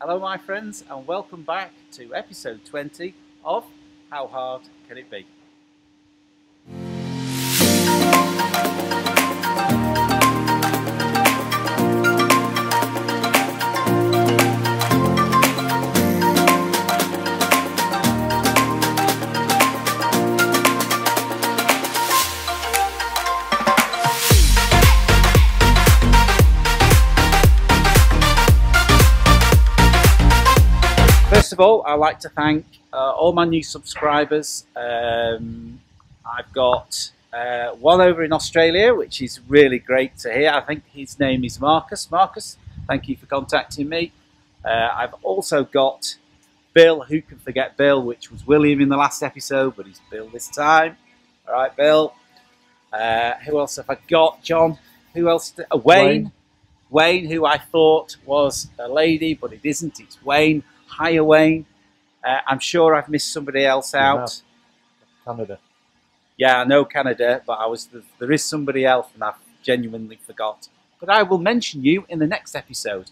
Hello my friends and welcome back to episode 20 of How Hard Can It Be? First of all, I'd like to thank all my new subscribers. I've got one over in Australia, which is really great to hear. I think his name is Marcus. Marcus, thank you for contacting me. I've also got Bill. Who can forget Bill, which was William in the last episode, but he's Bill this time. All right, Bill. Who else have I got? John. Who else? Wayne. Wayne, who I thought was a lady, but it isn't. It's Wayne. Hiya, Wayne. I'm sure I've missed somebody else out. Canada. Yeah, I know Canada, but there is somebody else and I've genuinely forgot. But I will mention you in the next episode.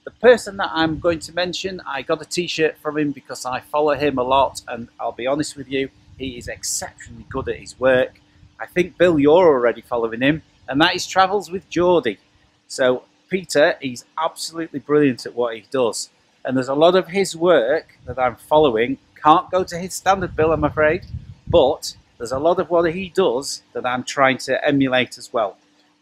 The person that I'm going to mention, I got a t-shirt from him because I follow him a lot, and I'll be honest with you, he is exceptionally good at his work. I think, Bill, you're already following him, and that is Travels with Geordie. So, Peter, he's absolutely brilliant at what he does. And there's a lot of his work that I'm following. Can't go to his standard, Bill, I'm afraid. But there's a lot of what he does that I'm trying to emulate as well.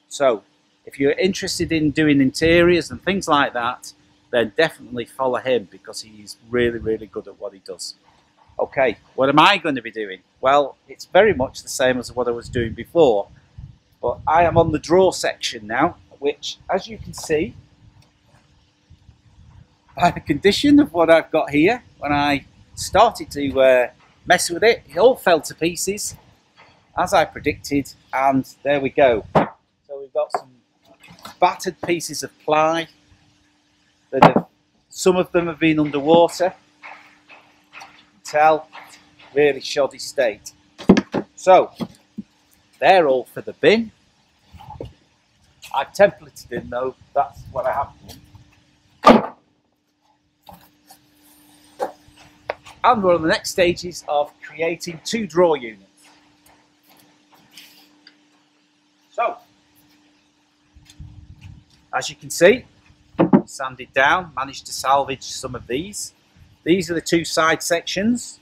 So if you're interested in doing interiors and things like that, then definitely follow him because he's really, really good at what he does. Okay, what am I going to be doing? Well, it's very much the same as what I was doing before. But I am on the drawer section now, which, as you can see, by the condition of what I've got here, when I started to mess with it, it all fell to pieces, as I predicted, and there we go. So we've got some battered pieces of ply. Some of them have been underwater. You can tell, really shoddy state. So, they're all for the bin. I've templated in though, that's what I have done. And we're on the next stages of creating 2 drawer units. So, as you can see, sanded down, managed to salvage some of these. These are the 2 side sections.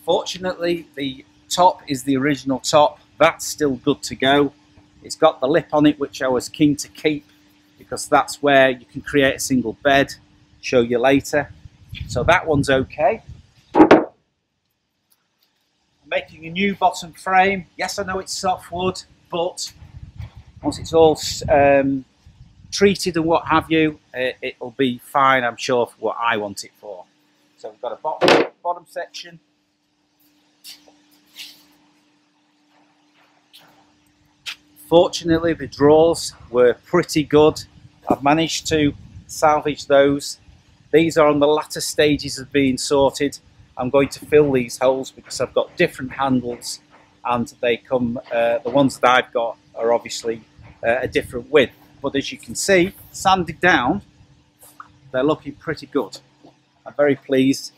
Fortunately, the top is the original top. That's still good to go. It's got the lip on it, which I was keen to keep, because that's where you can create a single bed. Show you later. So that one's okay. I'm making a new bottom frame. Yes, I know it's softwood, but once it's all treated and what have you, it'll be fine, I'm sure, for what I want it for. So we've got a bottom section. Fortunately, the drawers were pretty good. I've managed to salvage those. These are on the latter stages of being sorted. I'm going to fill these holes because I've got different handles, and they come, the ones that I've got are obviously a different width. But as you can see, sanded down, they're looking pretty good. I'm very pleased.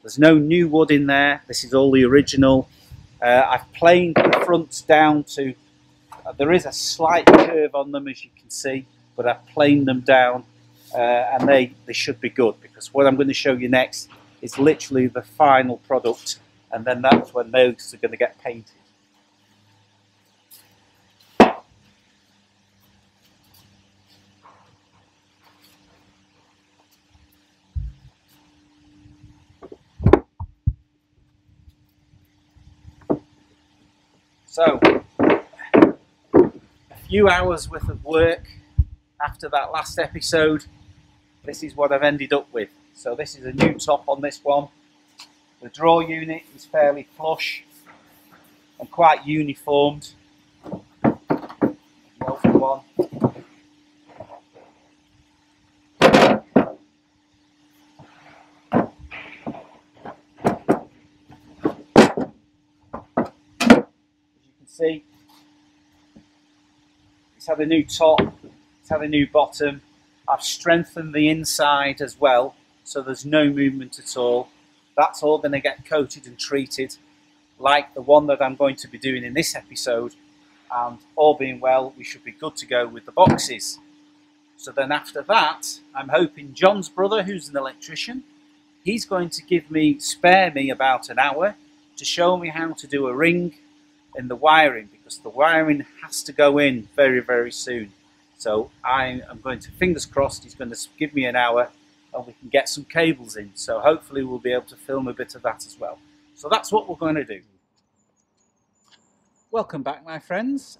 There's no new wood in there. This is all the original. I've planed the fronts down to, there is a slight curve on them, as you can see, but I've planed them down, and they should be good, because what I'm going to show you next is literally the final product, and then that's when those are going to get painted. So, a few hours worth of work after that last episode, this is what I've ended up with. So this is a new top on this one. The drawer unit is fairly flush and quite uniformed. One. see It's had a new top, it's had a new bottom. I've strengthened the inside as well, so there's no movement at all. That's all going to get coated and treated like the one that I'm going to be doing in this episode, and all being well, we should be good to go with the boxes. So then after that, I'm hoping John's brother, who's an electrician, he's going to spare me about an hour to show me how to do a ring in the wiring, because the wiring has to go in very, very soon. So I am going to, fingers crossed, he's going to give me an hour and we can get some cables in. So hopefully we'll be able to film a bit of that as well. So that's what we're going to do. Welcome back, my friends.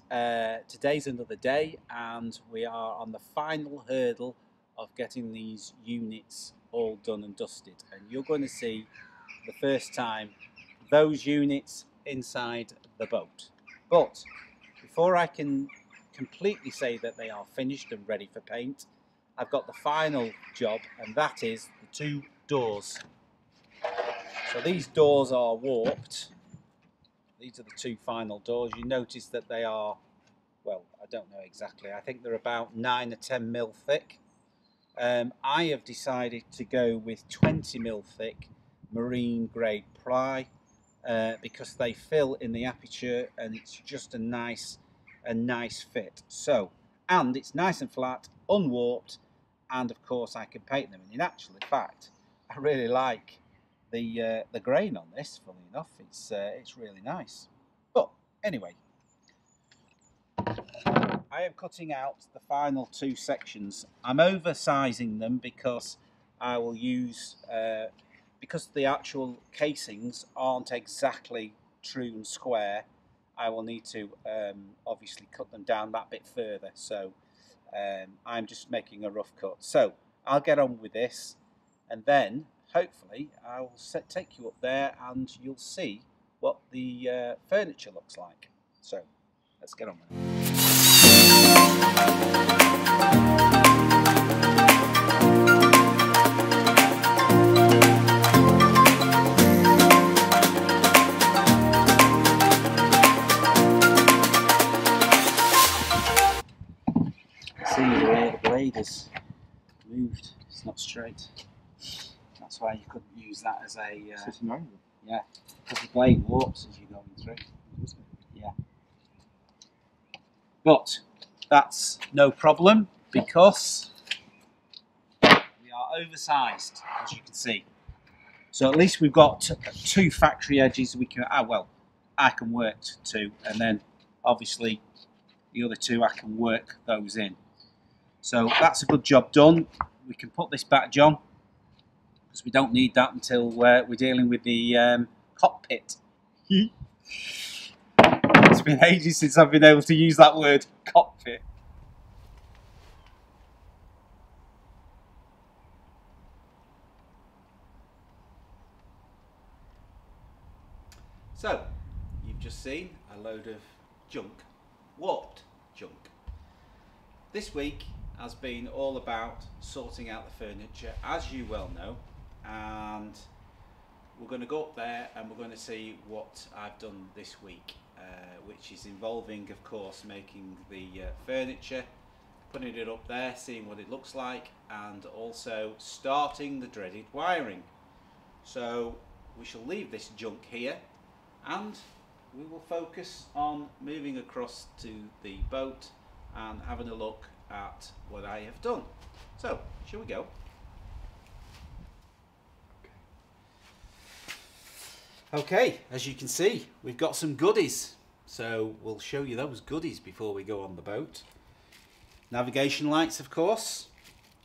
Today's another day and we are on the final hurdle of getting these units all done and dusted. And you're going to see the first time those units inside the boat. But before I can completely say that they are finished and ready for paint, I've got the final job, and that is the two doors. So these doors are warped. These are the two final doors. You notice that they are, well, I don't know exactly, I think they're about 9 or 10 mil thick. I have decided to go with 20 mil thick marine grade ply because they fill in the aperture and it's just a nice fit. So, and it's nice and flat, unwarped, and of course I can paint them. And in actual fact, I really like the grain on this. Funny enough, it's really nice. But anyway, I am cutting out the final two sections. I'm oversizing them because I will use because the actual casings aren't exactly true and square. I will need to obviously cut them down that bit further. So I'm just making a rough cut. So I'll get on with this, and then hopefully I will take you up there and you'll see what the furniture looks like. So let's get on with it. See the way the blade is moved, it's not straight. That's why you couldn't use that as a yeah, because the blade warps as you're going through. Yeah. But that's no problem because we are oversized, as you can see. So at least we've got two factory edges we can, I can work to, and then obviously the other two I can work those in. So that's a good job done. We can put this back, John, because we don't need that until we're dealing with the cockpit. It's been ages since I've been able to use that word, cockpit. So, you've just seen a load of junk, warped junk. This week has been all about sorting out the furniture, as you well know, and we're going to go up there and we're going to see what I've done this week, which is involving, of course, making the furniture, putting it up there, seeing what it looks like, and also starting the dreaded wiring. So we shall leave this junk here and we will focus on moving across to the boat and having a look at what I have done. So, shall we go? Okay, as you can see, we've got some goodies. So we'll show you those goodies before we go on the boat. Navigation lights, of course.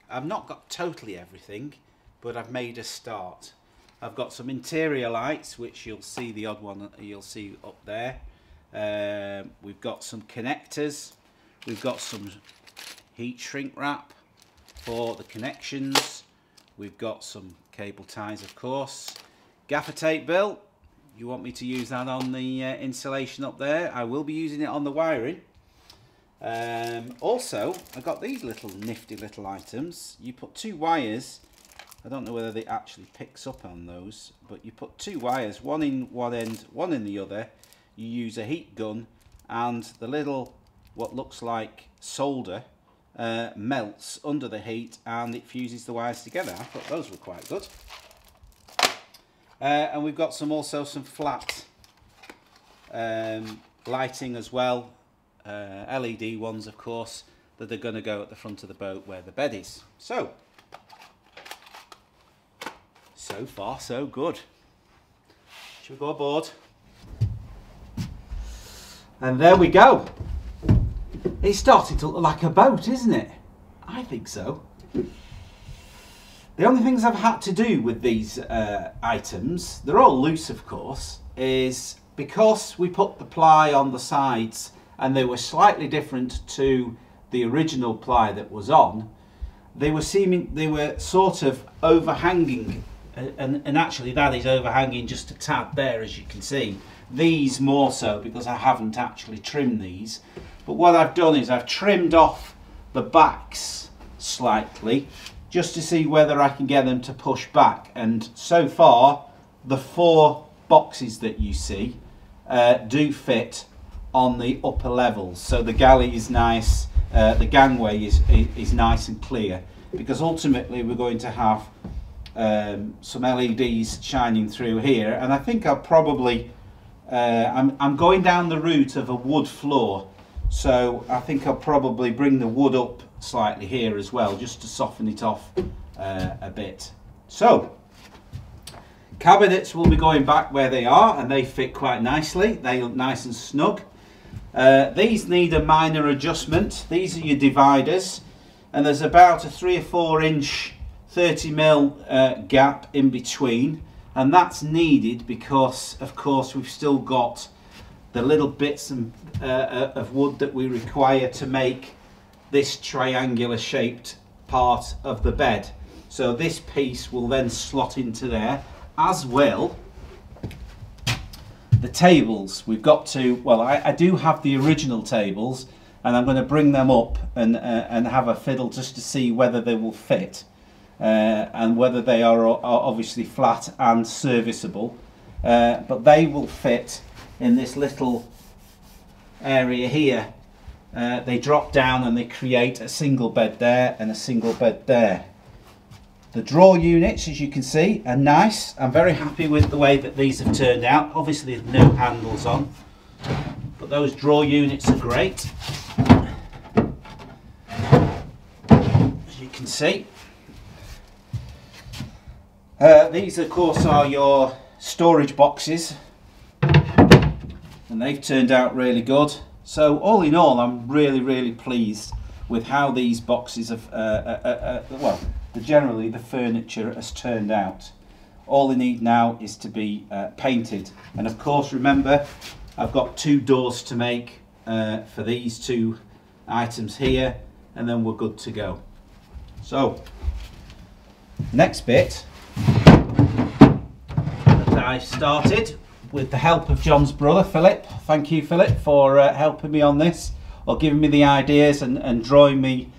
I've not got totally everything, but I've made a start. I've got some interior lights, which you'll see the odd one you'll see up there. We've got some connectors. We've got some heat shrink wrap for the connections. We've got some cable ties, of course. Gaffer tape, Bill. You want me to use that on the insulation up there? I will be using it on the wiring. Also, I got these little nifty little items. You put two wires. I don't know whether it actually picks up on those, but you put two wires, one in one end, one in the other. You use a heat gun, and the little what looks like solder melts under the heat and it fuses the wires together. I thought those were quite good. And we've got also some flat lighting as well, LED ones of course, that are going to go at the front of the boat where the bed is. So far so good. Should we go aboard? And there we go. It's starting to look like a boat, isn't it? I think so. The only things I've had to do with these items, they're all loose of course, is because we put the ply on the sides and they were slightly different to the original ply that was on, they were sort of overhanging, and actually that is overhanging just a tad there, as you can see. These more so because I haven't actually trimmed these, but what I've done is I've trimmed off the backs slightly just to see whether I can get them to push back, and so far the 4 boxes that you see do fit on the upper levels, so the galley is nice, the gangway is nice and clear, because ultimately we're going to have some LEDs shining through here, and I think I'll probably I'm going down the route of a wood floor, so I think I'll probably bring the wood up slightly here as well, just to soften it off a bit. So cabinets will be going back where they are, and they fit quite nicely. They look nice and snug. These need a minor adjustment. These are your dividers, and there's about a 3 or 4 inch 30mm gap in between, and that's needed because of course we've still got the little bits of wood that we require to make this triangular shaped part of the bed. So this piece will then slot into there, as will the tables. We've got to, well, I do have the original tables, and I'm going to bring them up and have a fiddle just to see whether they will fit, and whether they are obviously flat and serviceable, but they will fit in this little area here. They drop down and they create a single bed there and a single bed there. The drawer units, as you can see, are nice. I'm very happy with the way that these have turned out. Obviously there's no handles on, but those drawer units are great, as you can see. These of course are your storage boxes, and they've turned out really good. So all in all, I'm really pleased with how these boxes have, well, generally the furniture has turned out. All they need now is to be painted, and of course remember I've got 2 doors to make for these 2 items here, and then we're good to go. So next bit that I started with the help of John's brother Philip. Thank you, Philip, for helping me on this, or giving me the ideas and drawing me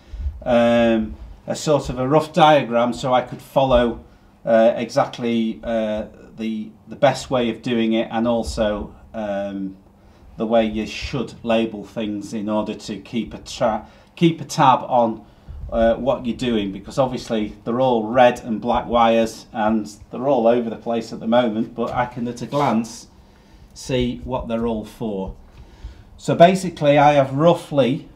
a sort of a rough diagram so I could follow exactly the best way of doing it, and also the way you should label things in order to keep a tab on what you're doing, because obviously they're all red and black wires and they're all over the place at the moment, but I can at a glance see what they're all for. So basically I have roughly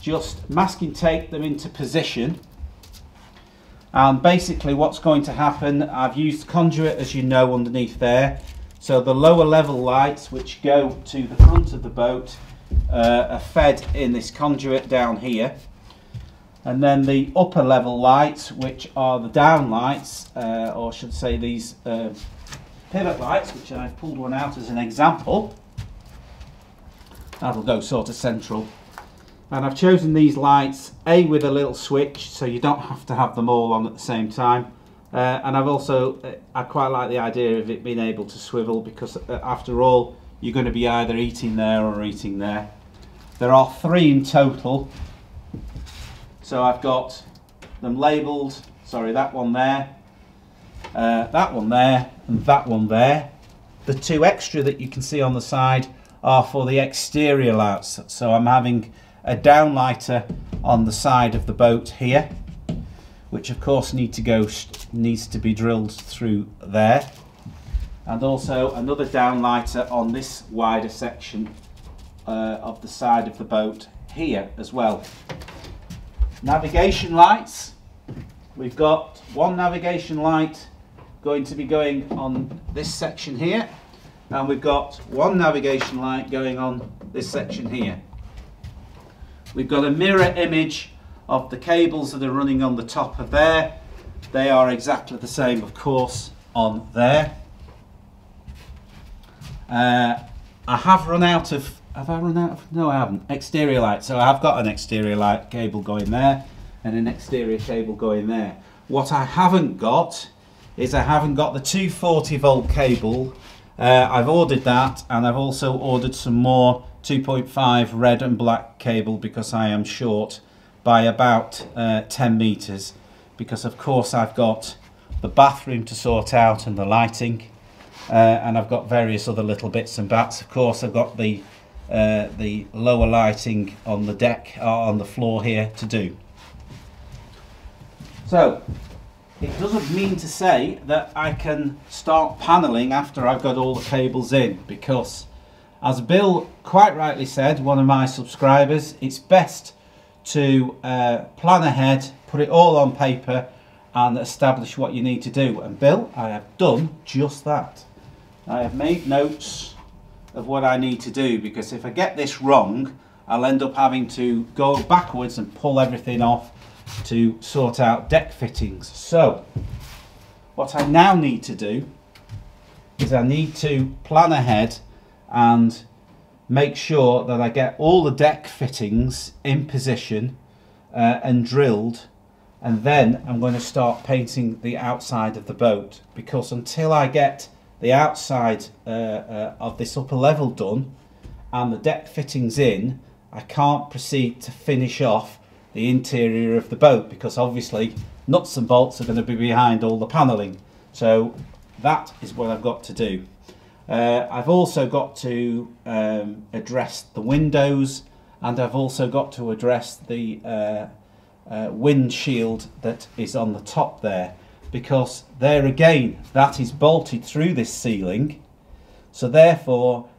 just masking tape them into position, and basically what's going to happen, I've used conduit, as you know, underneath there, so the lower level lights which go to the front of the boat are fed in this conduit down here, and then the upper level lights, which are the down lights, or I should say these pivot lights, which I've pulled one out as an example, that'll go sort of central. And I've chosen these lights with a little switch, so you don't have to have them all on at the same time. And I've also, I quite like the idea of it being able to swivel, because after all, you're going to be either eating there or eating there. There are 3 in total. So I've got them labelled, sorry, that one there, that one there, and that one there. The 2 extra that you can see on the side are for the exterior lights. So I'm having a downlighter on the side of the boat here, which of course needs to be drilled through there, and also another downlighter on this wider section of the side of the boat here as well. Navigation lights. We've got one navigation light going to be going on this section here, and we've got one navigation light going on this section here. We've got a mirror image of the cables that are running on the top of there. They are exactly the same, of course, on there. I have run out of, no I haven't, exterior light. So I've got an exterior light cable going there and an exterior cable going there. What I haven't got is I haven't got the 240 volt cable. I've ordered that, and I've also ordered some more 2.5 red and black cable because I am short by about 10 meters, because of course I've got the bathroom to sort out and the lighting, and I've got various other little bits and bats. Of course I've got the lower lighting on the deck, on the floor here to do. So it doesn't mean to say that I can start paneling after I've got all the cables in, because as Bill quite rightly said, one of my subscribers, it's best to plan ahead, put it all on paper and establish what you need to do. And Bill, I have done just that. I have made notes of what I need to do, because if I get this wrong, I'll end up having to go backwards and pull everything off to sort out deck fittings. So what I now need to do is I need to plan ahead and make sure that I get all the deck fittings in position and drilled, and then I'm going to start painting the outside of the boat, because until I get the outside of this upper level done and the deck fittings in, I can't proceed to finish off the interior of the boat, because obviously nuts and bolts are going to be behind all the panelling. So that is what I've got to do. I've also got to address the windows, and I've also got to address the windshield that is on the top there, because there again, that is bolted through this ceiling. So therefore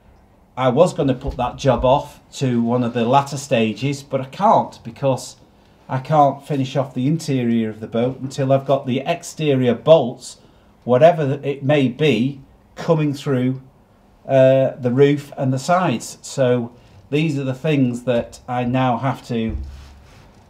I was going to put that job off to one of the latter stages, but I can't, because I can't finish off the interior of the boat until I've got the exterior bolts, whatever it may be, coming through the roof and the sides. So these are the things that I now have to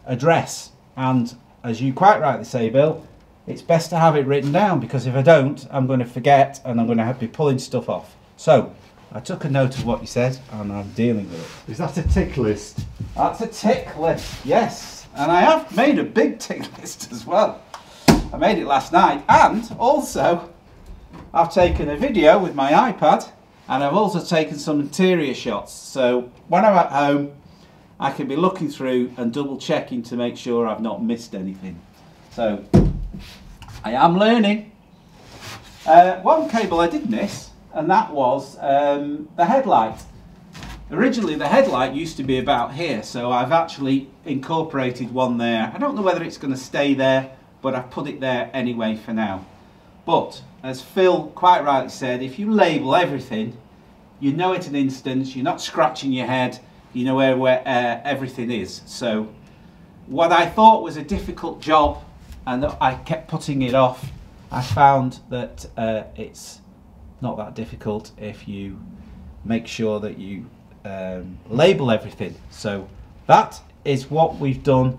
address, and as you quite rightly say, Bill, it's best to have it written down, because if I don't, I'm going to forget and I'm going to have to be pulling stuff off. So I took a note of what you said and I'm dealing with it. Is that a tick list? That's a tick list, yes. And I have made a big tick list as well. I made it last night, and also I've taken a video with my iPad, and I've also taken some interior shots. So when I'm at home, I can be looking through and double checking to make sure I've not missed anything. So I am learning. One cable I did miss, and that was the headlight. Originally the headlight used to be about here, so I've actually incorporated one there. I don't know whether it's going to stay there, but I've put it there anyway for now. But as Phil quite rightly said, if you label everything, you know at an instance, you're not scratching your head, you know where everything is. So what I thought was a difficult job, and I kept putting it off, I found that it's not that difficult if you make sure that you label everything. So that is what we've done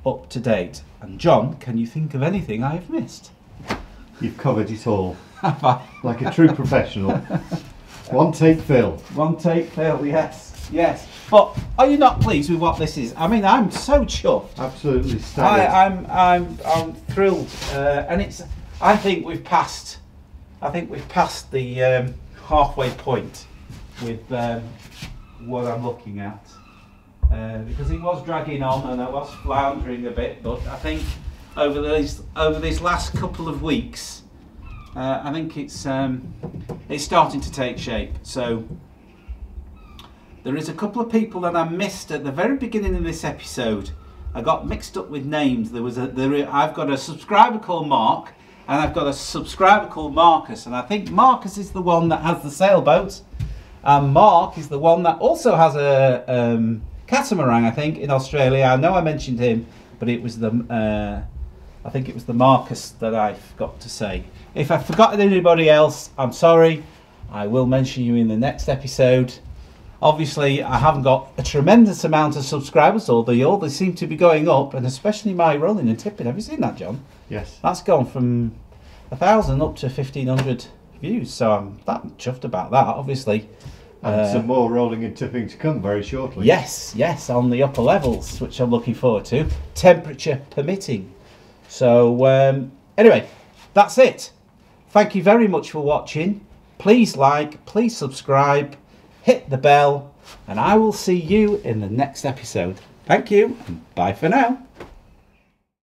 up to date. And John, can you think of anything I've missed? You've covered it all. Have I? Like a true professional. One take Phil. One take Phil, yes, yes. But are you not pleased with what this is? I mean, I'm so chuffed. Absolutely staggered. I'm thrilled, and it's. I think we've passed. I think we've passed the halfway point with what I'm looking at, because it was dragging on and I was floundering a bit. But I think over these last couple of weeks, I think it's starting to take shape. So There is a couple of people that I missed at the very beginning of this episode. I got mixed up with names. I've got a subscriber called Mark, and I've got a subscriber called Marcus, and I think Marcus is the one that has the sailboat, and Mark is the one that also has a catamaran, I think, in Australia. I know I mentioned him, but it was I think it was the Marcus that I forgot to say. If I've forgotten anybody else, I'm sorry. I will mention you in the next episode. Obviously, I haven't got a tremendous amount of subscribers, although they seem to be going up, and especially my rolling and tipping. Have you seen that, John? Yes. That's gone from 1,000 up to 1,500 views, so I'm that chuffed about that, obviously. And some more rolling and tipping to come very shortly. Yes, on the upper levels, which I'm looking forward to, temperature permitting. So, anyway, that's it. Thank you very much for watching. Please like, please subscribe, hit the bell, and I will see you in the next episode. Thank you, and bye for now.